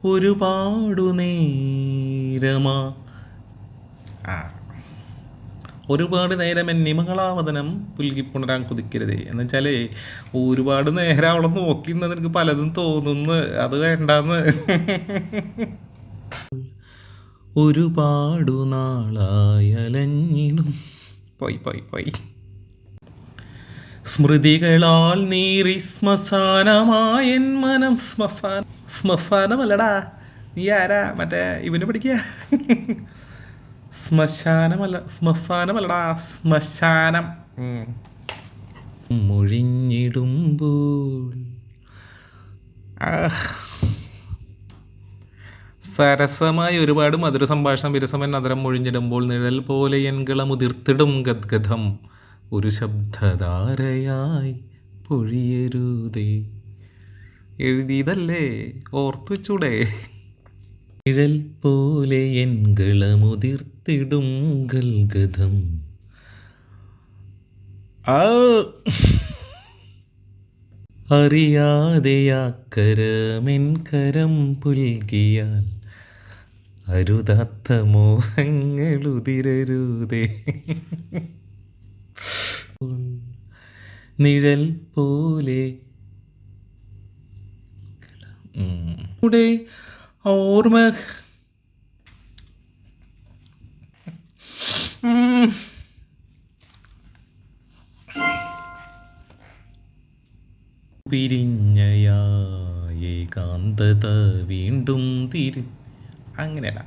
ഒരുപാടു നേരമാ ആ ഒരുപാട് നേരം എന്നിമകളാവതനം പുൽകിപ്പുണരാൻ കുതിക്കരുതേ എന്ന് വെച്ചാൽ ഒരുപാട് നേരം അവളെ നോക്കിന്നത് എനിക്ക് പലതും തോന്നുന്നു, അത് വേണ്ടാന്ന്. ഒരുപാടു നാളായലഞ്ഞിടും പോയി പോയി പോയി സ്മൃതികളാൽ നീറി ശ്മശാനമായൻ മനം. ശ്മശാനമല്ലടാ, നീ ആരാ മറ്റേ ഇവന് പഠിക്കുക? ശ്മശാനമല്ലടാ, ശ്മശാനം. മൊഴിഞ്ഞിടുമ്പോൾ സരസമായി ഒരുപാട് മധുര സംഭാഷണം വിരസമൻ നദരം മൊഴിഞ്ഞിടുമ്പോൾ നിഴൽ പോലെ എൻകളമുതിർത്തിടും ഗദ്ഗതം ഒരു ശബ്ദധാരയായി പൊഴിയരുതേ. എഴുതിയതല്ലേ, ഓർത്തു വെച്ചൂടെ? നിഴൽ പോലെ എൻകളമുതിർത്തിടും ഗൽഗതം. അറിയാതെയാക്കരമെൻ കരം പുൽകിയാൽ അരുതാത്ത മോഹങ്ങളുതിരരുതേ. നിഴൽ പോലെ ഓർമ്മ പിരിഞ്ഞയായി കാന്തത വീണ്ടും അങ്ങനെയല്ല.